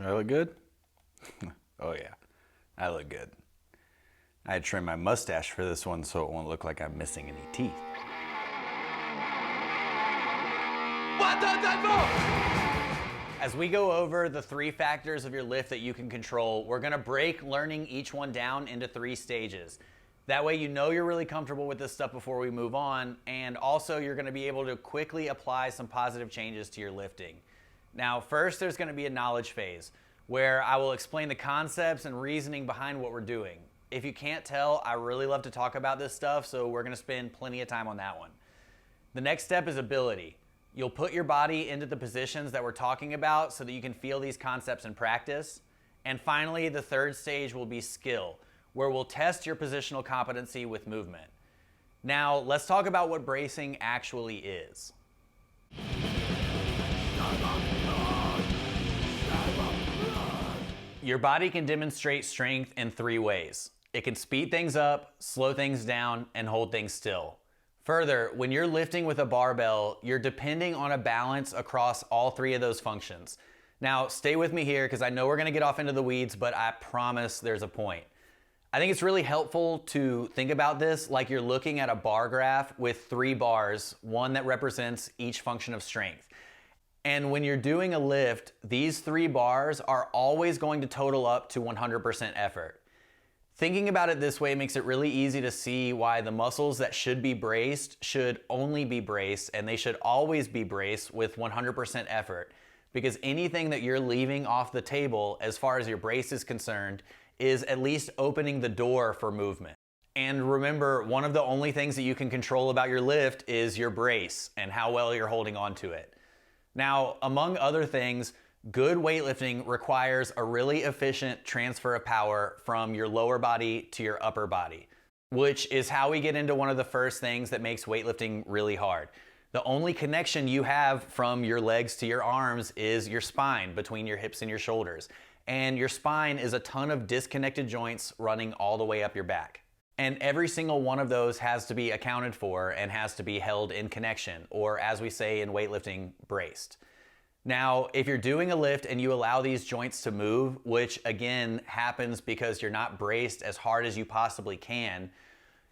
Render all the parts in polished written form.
I look good? Oh yeah, I look good. I had to trim my mustache for this one so it won't look like I'm missing any teeth. As we go over the 3 factors of your lift that you can control, we're gonna break learning each one down into 3 stages. That way you know you're really comfortable with this stuff before we move on, and also you're gonna be able to quickly apply some positive changes to your lifting. Now, first there's gonna be a knowledge phase, where I will explain the concepts and reasoning behind what we're doing. If you can't tell, I really love to talk about this stuff, so we're gonna spend plenty of time on that one. The next step is ability. You'll put your body into the positions that we're talking about so that you can feel these concepts in practice. And finally, the third stage will be skill, where we'll test your positional competency with movement. Now, let's talk about what bracing actually is. Your body can demonstrate strength in 3 ways. It can speed things up, slow things down, and hold things still. Further, when you're lifting with a barbell, you're depending on a balance across all 3 of those functions. Now, stay with me here because I know we're gonna get off into the weeds, but I promise there's a point. I think it's really helpful to think about this like you're looking at a bar graph with 3 bars, one that represents each function of strength. And when you're doing a lift, these 3 bars are always going to total up to 100% effort. Thinking about it this way makes it really easy to see why the muscles that should be braced should only be braced, and they should always be braced with 100% effort. Because anything that you're leaving off the table as far as your brace is concerned is at least opening the door for movement. And remember, one of the only things that you can control about your lift is your brace and how well you're holding on to it. Now, among other things, good weightlifting requires a really efficient transfer of power from your lower body to your upper body, which is how we get into one of the first things that makes weightlifting really hard. The only connection you have from your legs to your arms is your spine between your hips and your shoulders. And your spine is a ton of disconnected joints running all the way up your back. And every single one of those has to be accounted for and has to be held in connection, or as we say in weightlifting, braced. Now, if you're doing a lift and you allow these joints to move, which again happens because you're not braced as hard as you possibly can,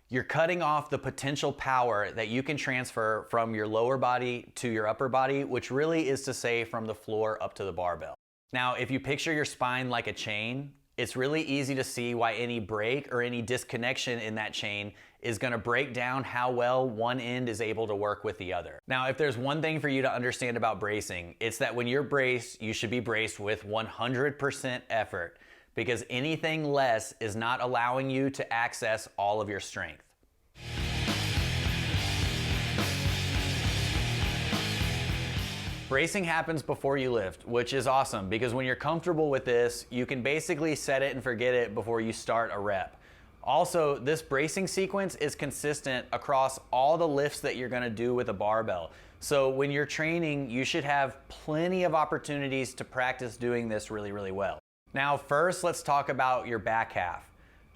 you're cutting off the potential power that you can transfer from your lower body to your upper body, which really is to say from the floor up to the barbell. Now, if you picture your spine like a chain, it's really easy to see why any break or any disconnection in that chain is gonna break down how well one end is able to work with the other. Now, if there's one thing for you to understand about bracing, it's that when you're braced, you should be braced with 100% effort, because anything less is not allowing you to access all of your strength. Bracing happens before you lift, which is awesome because when you're comfortable with this, you can basically set it and forget it before you start a rep. Also, this bracing sequence is consistent across all the lifts that you're gonna do with a barbell. So when you're training, you should have plenty of opportunities to practice doing this really, really well. Now, first, let's talk about your back half.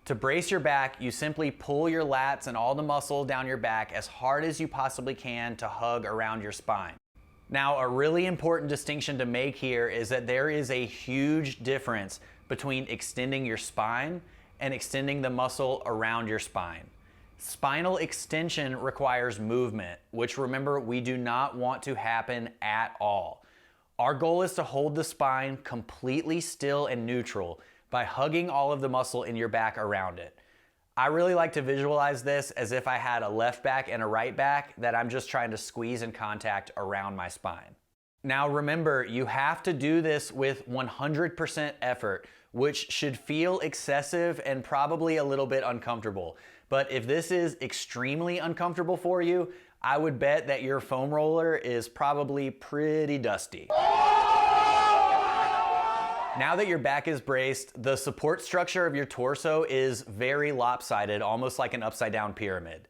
To brace your back, you simply pull your lats and all the muscle down your back as hard as you possibly can to hug around your spine. Now, a really important distinction to make here is that there is a huge difference between extending your spine and extending the muscle around your spine. Spinal extension requires movement, which remember, we do not want to happen at all. Our goal is to hold the spine completely still and neutral by hugging all of the muscle in your back around it. I really like to visualize this as if I had a left back and a right back that I'm just trying to squeeze in contact around my spine. Now remember, you have to do this with 100% effort, which should feel excessive and probably a little bit uncomfortable. But if this is extremely uncomfortable for you, I would bet that your foam roller is probably pretty dusty. Now that your back is braced, the support structure of your torso is very lopsided, almost like an upside down pyramid.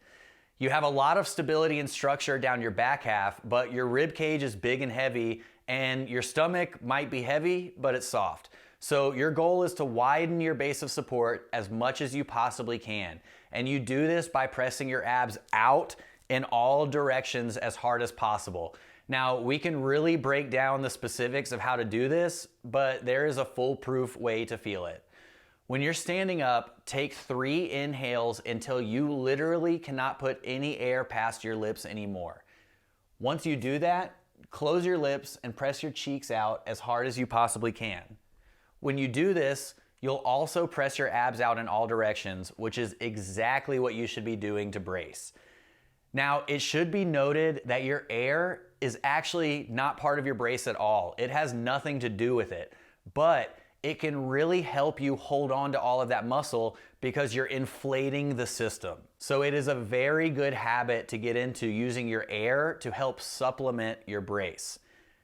You have a lot of stability and structure down your back half, but your rib cage is big and heavy, and your stomach might be heavy, but it's soft. So your goal is to widen your base of support as much as you possibly can. And you do this by pressing your abs out in all directions as hard as possible. Now, we can really break down the specifics of how to do this, but there is a foolproof way to feel it. When you're standing up, take 3 inhales until you literally cannot put any air past your lips anymore. Once you do that, close your lips and press your cheeks out as hard as you possibly can. When you do this, you'll also press your abs out in all directions, which is exactly what you should be doing to brace. Now, it should be noted that your air is actually not part of your brace at all. It has nothing to do with it, but it can really help you hold on to all of that muscle because you're inflating the system. So it is a very good habit to get into using your air to help supplement your brace.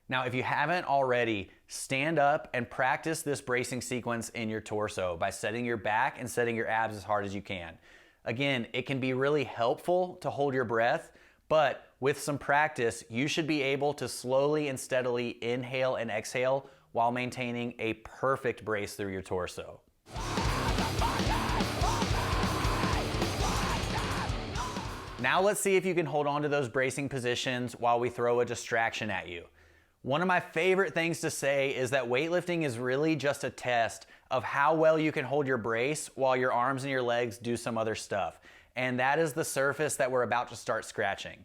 Now, if you haven't already, stand up and practice this bracing sequence in your torso by setting your back and setting your abs as hard as you can. Again, it can be really helpful to hold your breath, but with some practice, you should be able to slowly and steadily inhale and exhale while maintaining a perfect brace through your torso. Now let's see if you can hold on to those bracing positions while we throw a distraction at you. One of my favorite things to say is that weightlifting is really just a test of how well you can hold your brace while your arms and your legs do some other stuff. And that is the surface that we're about to start scratching.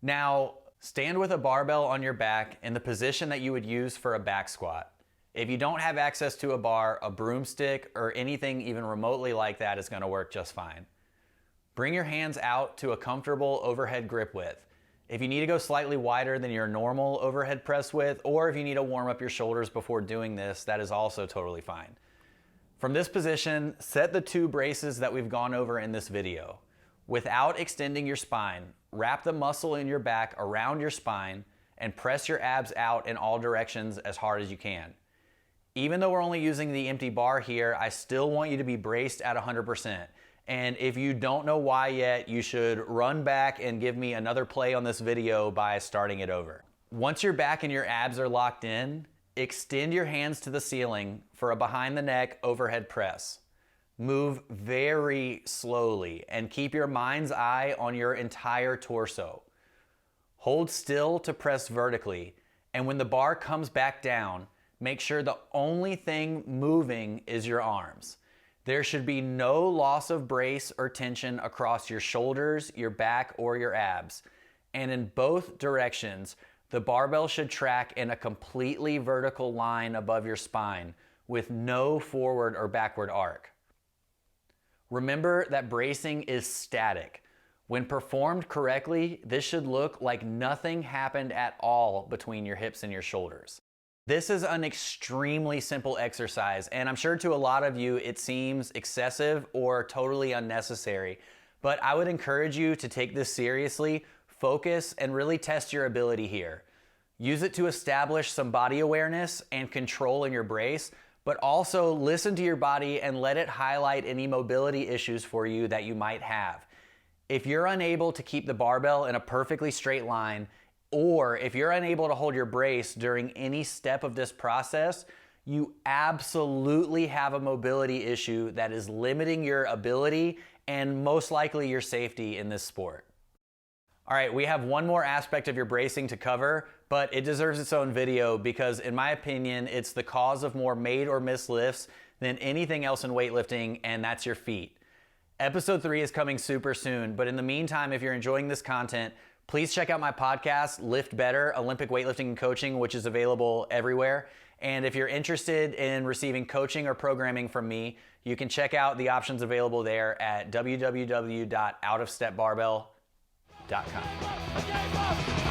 Now, stand with a barbell on your back in the position that you would use for a back squat. If you don't have access to a bar, a broomstick, or anything even remotely like that is gonna work just fine. Bring your hands out to a comfortable overhead grip width. If you need to go slightly wider than your normal overhead press width, or if you need to warm up your shoulders before doing this, that is also totally fine. From this position, set the 2 braces that we've gone over in this video. Without extending your spine, wrap the muscle in your back around your spine and press your abs out in all directions as hard as you can. Even though we're only using the empty bar here, I still want you to be braced at 100%. And if you don't know why yet, you should run back and give me another play on this video by starting it over. Once your back and your abs are locked in, extend your hands to the ceiling for a behind the neck overhead press. Move very slowly and keep your mind's eye on your entire torso. Hold still to press vertically, and when the bar comes back down, make sure the only thing moving is your arms. There should be no loss of brace or tension across your shoulders, your back, or your abs. And in both directions, the barbell should track in a completely vertical line above your spine with no forward or backward arc. Remember that bracing is static. When performed correctly, this should look like nothing happened at all between your hips and your shoulders. This is an extremely simple exercise, and I'm sure to a lot of you it seems excessive or totally unnecessary, but I would encourage you to take this seriously, focus, and really test your ability here. Use it to establish some body awareness and control in your brace, but also listen to your body and let it highlight any mobility issues for you that you might have. If you're unable to keep the barbell in a perfectly straight line, or if you're unable to hold your brace during any step of this process, you absolutely have a mobility issue that is limiting your ability and most likely your safety in this sport. All right, we have one more aspect of your bracing to cover, but it deserves its own video because in my opinion, it's the cause of more made or missed lifts than anything else in weightlifting, and that's your feet. Episode 3 is coming super soon, but in the meantime, if you're enjoying this content, please check out my podcast, Lift Better, Olympic Weightlifting and Coaching, which is available everywhere. And if you're interested in receiving coaching or programming from me, you can check out the options available there at www.outofstepbarbell.com.